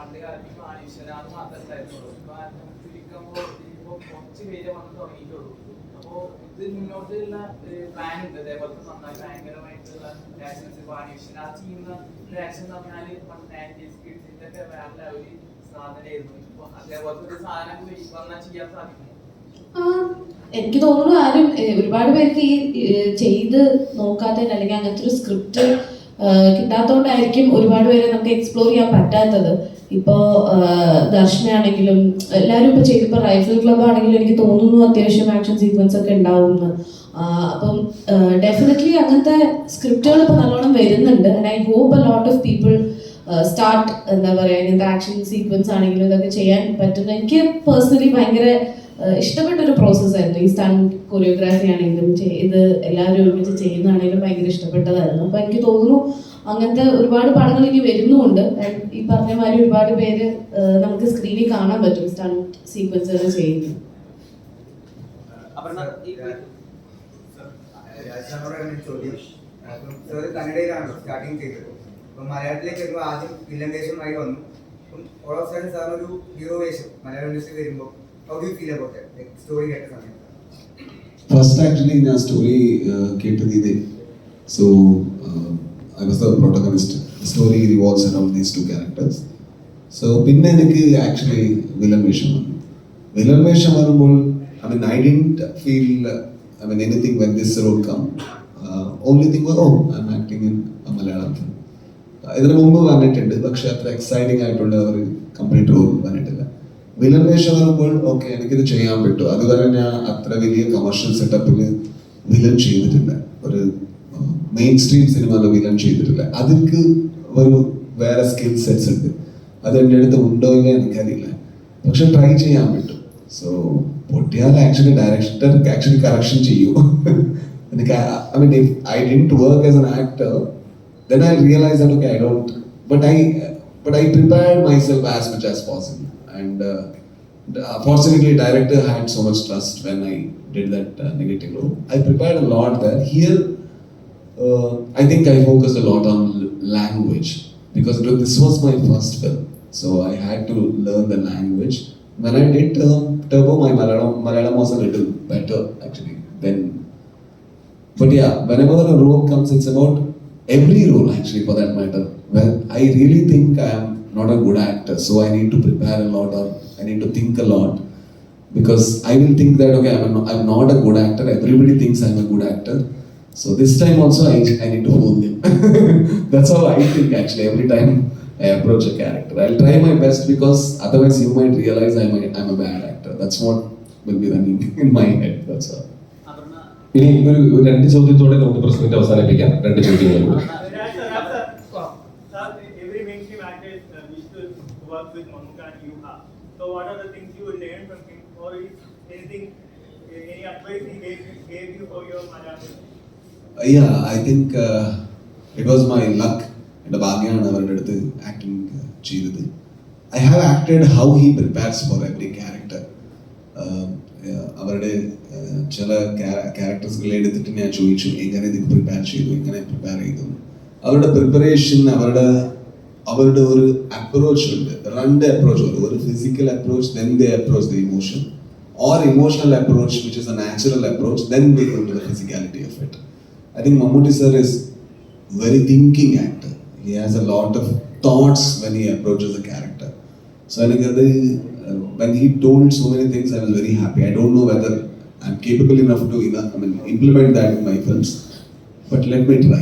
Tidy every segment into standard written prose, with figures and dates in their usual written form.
പണ്ട് കാലത്ത് ഇപ്പൊ അനീശ്വരാന്ന് മാത്രമേ ഉണ്ടായിരുന്നുള്ളൂ. ഇപ്പൊ ചുരുക്കുമ്പോൾ ഇപ്പൊ കുറച്ച് പേര് വന്ന് തുടങ്ങിയിട്ടുള്ളൂ. അപ്പോ ഇത് മുന്നോട്ടുള്ള പ്ലാൻ ഉണ്ട്. അതേപോലത്തെ നന്നായി ഭയങ്കരമായിട്ടുള്ള ആക്ഷൻസ് ഇപ്പൊ അനീശ്വര ചെയ്യുന്ന ആക്ഷൻ എന്ന് പറഞ്ഞാല് കിഡ്സിന്റെ ഒക്കെ വേറെ ഒരു സാധനമായിരുന്നു. ഇപ്പൊ അതേപോലത്തെ ഒരു സാധനം വന്നാൽ ചെയ്യാൻ സാധിക്കും. എനിക്ക് തോന്നുന്നു ആരും ഒരുപാട് പേർക്ക് ഈ ചെയ്ത് നോക്കാത്ത അല്ലെങ്കിൽ അങ്ങനത്തെ ഒരു സ്ക്രിപ്റ്റ് കിട്ടാത്തതുകൊണ്ടായിരിക്കും ഒരുപാട് പേരെ നമുക്ക് എക്സ്പ്ലോർ ചെയ്യാൻ പറ്റാത്തത്. ഇപ്പോൾ ദർശനാണെങ്കിലും എല്ലാവരും ഇപ്പോൾ ചെയ്തപ്പോൾ റൈഫിൾ ക്ലബ് ആണെങ്കിലും എനിക്ക് തോന്നുന്നു അത്യാവശ്യം ആക്ഷൻ സീക്വൻസ് ഒക്കെ ഉണ്ടാവുമെന്ന്. അപ്പം ഡെഫിനറ്റ്ലി അങ്ങനത്തെ സ്ക്രിപ്റ്റുകൾ ഇപ്പോൾ നല്ലോണം വരുന്നുണ്ട്. And I hope a lot of people start എന്താ പറയുക ഇങ്ങനത്തെ ആക്ഷൻ സീക്വൻസ് ആണെങ്കിലും ഇതൊക്കെ ചെയ്യാൻ പറ്റുന്ന എനിക്ക് പേഴ്സണലി ഭയങ്കര ഇഷ്ടപ്പെട്ടൊരു പ്രോസസ്സായിരുന്നു. ഈ സ്റ്റണ്ട് കൊറിയോഗ്രാഫി ആണെങ്കിലും ഇത് എല്ലാവരും ഒരുമിച്ച് ചെയ്യുന്നതാണെങ്കിലും ഭയങ്കര ഇഷ്ടപ്പെട്ടതായിരുന്നു. അപ്പോൾ എനിക്ക് തോന്നുന്നു അങ്ങനത്തെ ഒരുപാട് പടങ്ങൾ ഇനി വരുന്നുമുണ്ട്. ഈ പറഞ്ഞ മാതിരി ഒരുപാട് പേര് നമുക്ക് സ്ക്രീനിൽ കാണാൻ പറ്റും സ്റ്റണ്ട് സീക്വൻസുകൾ ചെയ്യുന്നു. കന്നഡയിലാണ് സ്റ്റാർട്ടിങ് ചെയ്തത്. അപ്പം മലയാളത്തിലേക്ക് വരുമ്പോൾ ആദ്യം വില്ലൻ വേഷമായി വന്നു. അപ്പം ഓൾ ഓഫ് സഡൻ സാർ ഒരു ഹീറോ വേഷം മലയാളം ഇൻഡസ്ട്രി വരുമ്പോൾ how do you feel about it? Like story കേട്ട സമയത്ത് first actually ഞാൻ സ്റ്റോറി കേട്ടത് ഇതേ. So I was the protagonist. The story revolves around these two characters. So പിന്നെ എനിക്ക് actually villain വേഷം വന്നു. Villain വേഷം വരുമ്പോൾ I didn't feel anything when this role come. Only thing was I'm acting in a Malayalam film. ഇതിനു മുമ്പ് വന്നിട്ടുണ്ട്, പക്ഷെ അത്ര എക്സൈറ്റിംഗ് ആയിട്ടുള്ള ഒരു കംപ്ലീറ്റ് റോൾ വന്നിട്ടില്ല. വില്ലൻ വേഷം വരുമ്പോൾ ഓക്കെ എനിക്കിത് ചെയ്യാൻ പറ്റും. അതുവരെ ഞാൻ അത്ര വലിയ കമേഴ്ഷ്യൽ സെറ്റപ്പിൽ വില്ലൻ ചെയ്തിട്ടില്ല, ഒരു മെയിൻ സ്ട്രീം സിനിമയിൽ വില്ലൻ ചെയ്തിട്ടില്ല. അതിക്ക് ഒരു വേറെ സ്കിൽ സെറ്റ്സ് ഉണ്ട്, അത് എൻ്റെ അടുത്ത് ഉണ്ടോ ഇല്ല എനിക്കറിയില്ല, പക്ഷെ ട്രൈ ചെയ്യാൻ പറ്റും. സോ പൊട്ടിയാൽ ആക്ച്വലി ഡയറക്ടർ ആക്ച്വലി കറക്ഷൻ ചെയ്യും. എനിക്ക് if I didn't work as an actor, then I realized that okay I don't, but I prepared myself as much as possible. And fortunately director had so much trust when I did that negative role. I prepared a lot there. Here I think I focused a lot on language because this was my first film, so I had to learn the language. When I did Turbo, my Malayalam was a little better actually then. But yeah, whenever a role comes, it's about every role actually for that matter. Well, I really think I am not a good actor, so I need to prepare a lot, or I need to think a lot, because I will think that okay I'm not a good actor, everybody thinks I'm a good actor, so this time also I need to hold them. That's how I think actually every time I approach a character. I'll try my best, because otherwise you might realize I'm a bad actor. That's what will be running in my head. That's all. ഇനി ഒരു രണ്ട് ചോദ്യത്തോടെ നമുക്ക് പ്രശ്നത്തെ അവസാനിപ്പിക്കാം. രണ്ട് ചോദ്യങ്ങൾ. So what are the things you will learn from him, or is anything, any advice he gave you for your Malayalam? Yeah, I think it was my luck. എൻ്റെ ഭാഗ്യമാണ് അവരുടെ അടുത്ത് ആക്ടിങ് ചെയ്തത്. I have acted how he prepares for every character. അവരുടെ ചില ക്യാരക്ടേഴ്സുകൾ എടുത്തിട്ട് ഞാൻ ചോദിച്ചു എങ്ങനെ ഇത് പ്രിപ്പയർ ചെയ്തു, എങ്ങനെ പ്രിപ്പയർ ചെയ്തു. അവരുടെ പ്രിപ്പറേഷൻ, അവരുടെ ഒരു അപ്രോച്ച് ഉണ്ട്, രണ്ട് അപ്രോച്ച് ഉണ്ട്. ഒരു physical approach, then they approach the emotion, or emotional approach which is a natural approach, then they go to the physicality of it. I think Mammootty sir is very thinking actor. He has a lot of thoughts when he approaches a character. So when he told so many things, I was very happy. I don't know whether I'm capable enough to implement that in my films, but let me try.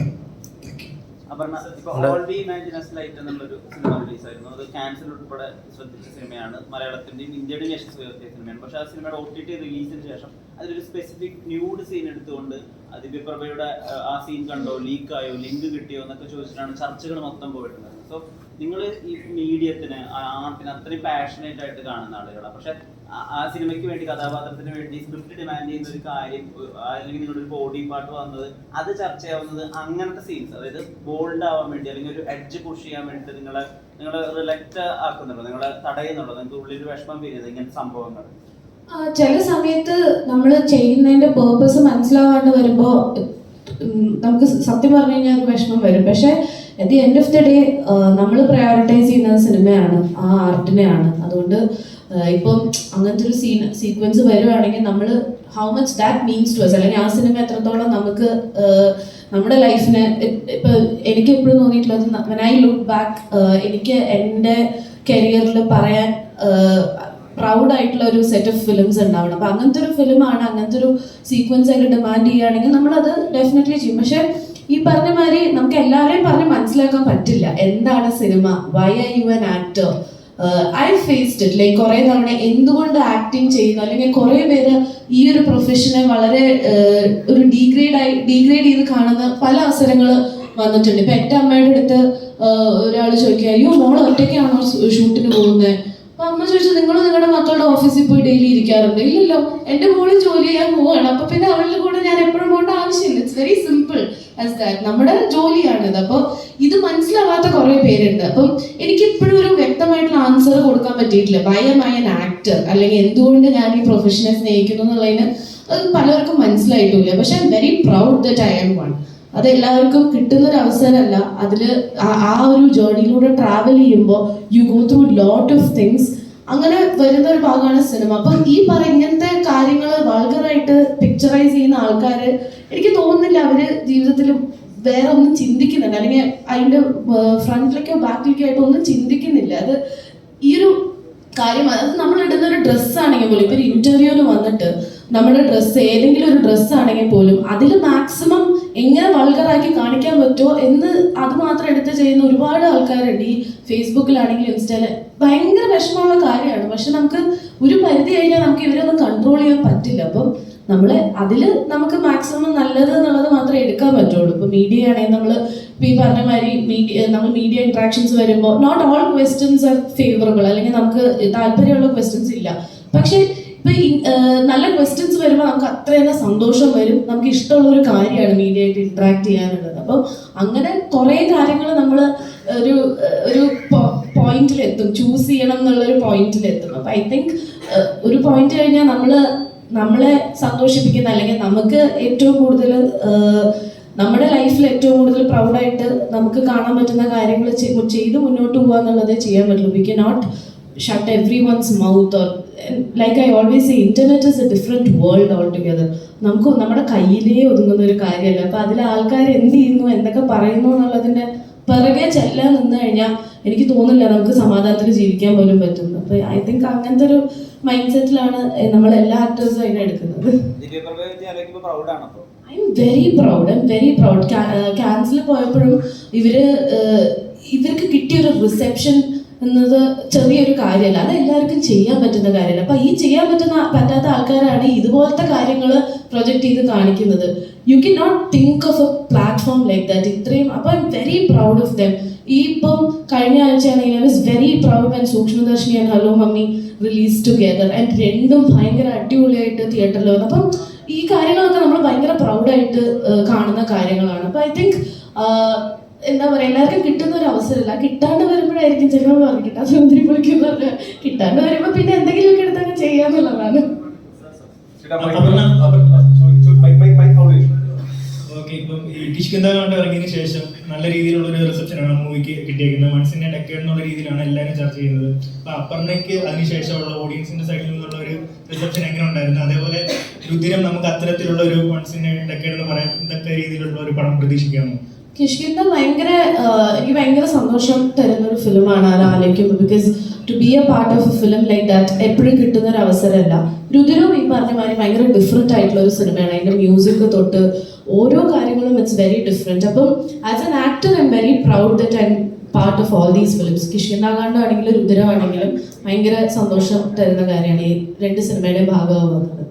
Thank you. All We Imagine Us Light എന്നുള്ളൊരു cinema release ആയിരുന്നു. അത് cancer ഉൾപ്പെടെ ശ്രദ്ധിച്ച സിനിമയാണ്. മലയാളത്തിന്റെയും ഇന്ത്യയുടെയും യശസ് ഉയർത്തിയ സിനിമയാണ്. പക്ഷെ ആ സിനിമയുടെ OTT റിലീസിന് ശേഷം അതിലൊരു സ്പെസിഫിക് ന്യൂഡ് സീൻ എടുത്തുകൊണ്ട് ദിവ്യപ്രഭയുടെ ആ സീൻ കണ്ടോ, ലീക്കായോ, ലിങ്ക് കിട്ടിയോ എന്നൊക്കെ ചോദിച്ചിട്ടാണ് ചർച്ചകൾ മൊത്തം പോയിട്ടുണ്ടായിരുന്നത്. സോ നിങ്ങൾ ഈ മീഡിയത്തിന്, ആർട്ടിന് അത്രയും പാഷനേറ്റ് ആയിട്ട് കാണുന്ന ആളുകളാണ്. പക്ഷെ ആ സിനിമയ്ക്ക് വേണ്ടി, കഥാപാത്രത്തിന് വേണ്ടി സ്ക്രിപ്റ്റ് ഡിമാൻഡ് ചെയ്യുന്ന ഒരു കാര്യം, അല്ലെങ്കിൽ നിങ്ങളുടെ ഒരു ബോഡി പാർട്ട് വന്നത്, അത് ചർച്ചയാവുന്നത് അങ്ങനത്തെ സീൻസ്, അതായത് ബോൾഡ് ആവാൻ വേണ്ടി അല്ലെങ്കിൽ ഒരു എഡ്ജ് പുഷ് ചെയ്യാൻ വേണ്ടിയിട്ട് നിങ്ങളെ റിലക്റ്റ് ആക്കുന്നുണ്ടോ, നിങ്ങളെ തടയുന്നുണ്ടോ, നിങ്ങൾക്ക് ഉള്ളിൽ വിഷമം വരുന്നത് ഇങ്ങനത്തെ സംഭവങ്ങൾ? ചില സമയത്ത് നമ്മൾ ചെയ്യുന്നതിന്റെ പേർപ്പസ് മനസ്സിലാവാണ്ട് വരുമ്പോൾ നമുക്ക് സത്യം പറഞ്ഞു കഴിഞ്ഞാൽ ഒരു വിഷമം വരും. പക്ഷെ at the end of the day നമ്മൾ പ്രയോറിറ്റൈസ് ചെയ്യുന്നത് സിനിമയാണ്, ആ ആർട്ടിനെയാണ്. അതുകൊണ്ട് ഇപ്പം അങ്ങനത്തെ ഒരു സീക്വൻസ് വരുവാണെങ്കിൽ നമ്മൾ how much that means to us, അല്ലെങ്കിൽ ആ സിനിമ എത്രത്തോളം നമുക്ക് നമ്മുടെ ലൈഫിനെ, ഇപ്പം എനിക്ക് എപ്പോഴും തോന്നിയിട്ടുള്ളത് when I look back, എനിക്ക് എൻ്റെ കരിയറിൽ പറയാൻ പ്രൗഡായിട്ടുള്ള ഒരു സെറ്റ് ഓഫ് ഫിലിംസ് ഉണ്ടാവണം. അപ്പം അങ്ങനത്തെ ഒരു ഫിലിമാണ്, അങ്ങനത്തെ ഒരു സീക്വൻസ് അതിൽ ഡിമാൻഡ് ചെയ്യുകയാണെങ്കിൽ നമ്മളത് ഡെഫിനറ്റ്ലി ചെയ്യും. പക്ഷേ ഈ പറഞ്ഞ മാതിരി നമുക്ക് എല്ലാവരെയും പറഞ്ഞ് മനസ്സിലാക്കാൻ പറ്റില്ല എന്താണ് cinema, why are you an actor. I faced it, like കുറേ തവണ എന്തുകൊണ്ട് ആക്ടിങ് ചെയ്യുന്നു, അല്ലെങ്കിൽ കുറേ പേര് ഈ ഒരു പ്രൊഫഷനെ വളരെ ഒരു ഡീഗ്രേഡ് ചെയ്ത് കാണുന്ന പല അവസരങ്ങൾ വന്നിട്ടുണ്ട്. ഇപ്പം എൻ്റെ അമ്മയുടെ അടുത്ത് ഒരാൾ ചോദിക്കുക, അയ്യോ മോൾ ഒറ്റയ്ക്കാണോ ഷൂട്ടിന് പോകുന്നത്? അപ്പൊ അമ്മ ചോദിച്ചു, നിങ്ങൾ നിങ്ങളുടെ മക്കളുടെ ഓഫീസിൽ പോയി ഡെയിലി ഇരിക്കാറുണ്ട്? ഇല്ലല്ലോ, എൻ്റെ മോള് ജോലി ചെയ്യാൻ പോവാണ്. അപ്പൊ പിന്നെ അവളുടെ കൂടെ ഞാൻ എപ്പോഴും പോകേണ്ട ആവശ്യമില്ല. It's very simple as that. നമ്മുടെ ജോലിയാണിത്. അപ്പോൾ ഇത് മനസ്സിലാവാത്ത കുറേ പേരുണ്ട്. അപ്പം എനിക്ക് ഇപ്പോഴും ഒരു വ്യക്തമായിട്ടുള്ള ആൻസർ കൊടുക്കാൻ പറ്റിയിട്ടില്ല, why am I an actor, അല്ലെങ്കിൽ എന്തുകൊണ്ട് ഞാൻ ഈ പ്രൊഫഷനെ സ്നേഹിക്കുന്നു എന്നുള്ളതിന് അത് പലർക്കും മനസ്സിലായിട്ടില്ല. പക്ഷെ I am very proud that I M one. അത് എല്ലാവർക്കും കിട്ടുന്നൊരു അവസരമല്ല. അതിൽ ആ ഒരു ജേർണിയിലൂടെ ട്രാവൽ ചെയ്യുമ്പോൾ you go through lot of things. അങ്ങനെ വരുന്ന ഒരു ഭാഗമാണ് സിനിമ. അപ്പം ഈ ഇങ്ങനത്തെ കാര്യങ്ങൾ വൾഗറായിട്ട് പിക്ചറൈസ് ചെയ്യുന്ന ആൾക്കാർ എനിക്ക് തോന്നുന്നില്ല അവർ ജീവിതത്തിൽ വേറെ ഒന്നും ചിന്തിക്കുന്നുണ്ട്, അല്ലെങ്കിൽ അതിൻ്റെ ഫ്രണ്ടിലേക്കോ ബാക്കിലേക്കോ ആയിട്ട് ഒന്നും ചിന്തിക്കുന്നില്ല. അത് ഈ ഒരു കാര്യം, അത് നമ്മൾ ഇടുന്ന ഒരു ഡ്രസ്സാണെങ്കിൽ പോലും, ഇപ്പോൾ ഒരു ഇൻ്റർവ്യൂവിന് വന്നിട്ട് നമ്മുടെ ഡ്രസ്സ് ഏതെങ്കിലും ഒരു ഡ്രസ്സാണെങ്കിൽ പോലും അതിൽ മാക്സിമം എങ്ങനെ വൾഗറാക്കി കാണിക്കാൻ പറ്റുമോ എന്ന് അത് മാത്രം എടുത്ത് ചെയ്യുന്ന ഒരുപാട് ആൾക്കാരുണ്ട്. ഈ ഫേസ്ബുക്കിലാണെങ്കിലും ഇൻസ്റ്റയിൽ ഭയങ്കര വിഷമമുള്ള കാര്യമാണ്. പക്ഷെ നമുക്ക് ഒരു പരിധി കഴിഞ്ഞാൽ നമുക്ക് ഇവരൊന്നും കൺട്രോൾ ചെയ്യാൻ പറ്റില്ല. അപ്പം നമ്മൾ അതിൽ നമുക്ക് മാക്സിമം നല്ലത് എന്നുള്ളത് മാത്രമേ എടുക്കാൻ പറ്റുള്ളൂ. ഇപ്പോൾ മീഡിയ ആണെങ്കിൽ നമ്മൾ ഈ പറഞ്ഞ മാതിരി നമ്മൾ മീഡിയ ഇൻട്രാക്ഷൻസ് വരുമ്പോൾ not all questions are favourable, അല്ലെങ്കിൽ നമുക്ക് താല്പര്യമുള്ള ക്വസ്റ്റ്യൻസ് ഇല്ല. പക്ഷേ ഇപ്പം നല്ല ക്വസ്റ്റ്യൻസ് വരുമ്പോൾ നമുക്ക് അത്ര തന്നെ സന്തോഷം വരും. നമുക്ക് ഇഷ്ടമുള്ള ഒരു കാര്യമാണ് മീഡിയ ആയിട്ട് ഇൻട്രാക്ട് ചെയ്യാനുള്ളത്. അപ്പോൾ അങ്ങനെ കുറേ കാര്യങ്ങൾ നമ്മൾ ഒരു പോയിന്റിലെത്തും, ചൂസ് ചെയ്യണം എന്നുള്ളൊരു പോയിന്റിലെത്തും. അപ്പോൾ ഐ തിങ്ക് ഒരു പോയിന്റ് കഴിഞ്ഞാൽ നമ്മളെ സന്തോഷിപ്പിക്കുന്ന, അല്ലെങ്കിൽ നമുക്ക് ഏറ്റവും കൂടുതൽ നമ്മുടെ ലൈഫിൽ ഏറ്റവും കൂടുതൽ പ്രൗഡായിട്ട് നമുക്ക് കാണാൻ പറ്റുന്ന കാര്യങ്ങൾ ചെയ്ത് മുന്നോട്ട് പോകുക എന്നുള്ളതേ ചെയ്യാൻ പറ്റുള്ളൂ. We cannot shut everyone's mouth, or like I always say, internet is a different world altogether. നമുക്ക് നമ്മുടെ കയ്യിലേ ഒതുങ്ങുന്ന ഒരു കാര്യമല്ല. അപ്പം അതിൽ ആൾക്കാർ എന്ത് ചെയ്യുന്നു, എന്തൊക്കെ പറയുന്നു എന്നുള്ളതിൻ്റെ പിറകെ ചെല്ലാൻ നിന്ന് കഴിഞ്ഞാൽ എനിക്ക് തോന്നുന്നില്ല നമുക്ക് സമാധാനത്തിൽ ജീവിക്കാൻ പോലും പറ്റുന്നു. അപ്പോൾ ഐ തിങ്ക് അങ്ങനത്തെ ഒരു മൈൻഡ് സെറ്റിലാണ് നമ്മളെല്ലാ ആക്ടേഴ്സും അതിനെ എടുക്കുന്നത്. I am very proud. ക്യാൻസിൽ പോയപ്പോഴും ഇവർക്ക് കിട്ടിയൊരു റിസെപ്ഷൻ എന്നത് ചെറിയൊരു കാര്യമല്ല, അത് എല്ലാവർക്കും ചെയ്യാൻ പറ്റുന്ന കാര്യമല്ല. അപ്പം ഈ ചെയ്യാൻ പറ്റാത്ത ആൾക്കാരാണ് ഇതുപോലത്തെ കാര്യങ്ങൾ പ്രൊജക്റ്റ് ചെയ്ത് കാണിക്കുന്നത്. You can not think of a platform like that. ഇത്രയും അപ്പം I am very proud of them. ഈ ഇപ്പം കഴിഞ്ഞ ആഴ്ചയാണെങ്കിൽ I was very proud and Sookshmadarshini and hello mummy release together, and രണ്ടും ഭയങ്കര അടിപൊളിയായിട്ട് തിയേറ്ററിൽ വന്നു. അപ്പം ഈ കാര്യങ്ങളൊക്കെ നമ്മൾ ഭയങ്കര പ്രൗഡായിട്ട് കാണുന്ന കാര്യങ്ങളാണ്. അപ്പം ഐ തിങ്ക് എന്താ പറയുക, എല്ലാവർക്കും കിട്ടുന്ന ഒരു അവസരമല്ല. കിട്ടാണ്ട് വരുമ്പോഴായിരിക്കും ചിലപ്പോൾ പറഞ്ഞു കിട്ടാത്ത ഒത്തിരി പൊളിക്കുന്നത്. കിട്ടാണ്ട് വരുമ്പോൾ പിന്നെ എന്തെങ്കിലുമൊക്കെ എടുത്തങ്ങ് ചെയ്യാന്നുള്ളതാണ്. ഓക്കെ, ഇപ്പം ഈ കിഷ്കിന്താണ്ട് ഇറങ്ങിയതിന് ശേഷം നല്ല രീതിയിലുള്ള ഒരു റിസപ്ഷനാണ് മൂവിക്ക് കിട്ടിയിരിക്കുന്നത്. മൺസിന്റെ ഡെക്കേഡ് എന്നുള്ള രീതിയിലാണ് എല്ലാവരും ചർച്ച ചെയ്യുന്നത്. അപ്പൊ അപർണയ്ക്ക് അതിനുശേഷമുള്ള ഓഡിയൻസിന്റെ സൈഡിൽ നിന്നുള്ള ഒരു റിസപ്ഷൻ എങ്ങനെ ഉണ്ടായിരുന്നു? അതേപോലെ രുദ്രം നമുക്ക് അത്തരത്തിലുള്ള ഒരു മൺസിന്റെ ഡെക്കേഡ് എന്ന് പറയാൻ എന്തൊക്കെ രീതിയിലുള്ള ഒരു പടം പ്രതീക്ഷിക്കാമോ? കിഷ്കിന്ത എനിക്ക് ഭയങ്കര സന്തോഷം തരുന്നൊരു ഫിലിമാണ് അത് ആലോചിക്കുമ്പോൾ. Because to be a part of a film like that എപ്പോഴും കിട്ടുന്ന ഒരു അവസരമല്ല. രുദ്രവും ഈ പറഞ്ഞ മാതിരി ഭയങ്കര ഡിഫറെൻ്റ് ആയിട്ടുള്ള ഒരു സിനിമയാണ്. അതിൻ്റെ മ്യൂസിക് തൊട്ട് ഓരോ കാര്യങ്ങളും ഇറ്റ്സ് വെരി ഡിഫറെൻറ്റ്. അപ്പം as an actor I am very proud that I am part of all these films. കിഷ്കിന്താകാണ്ടാണെങ്കിലും രുദ്രമാണെങ്കിലും ഭയങ്കര സന്തോഷം തരുന്ന കാര്യമാണ് ഈ രണ്ട് സിനിമയുടെ ഭാഗമാവുന്നത്.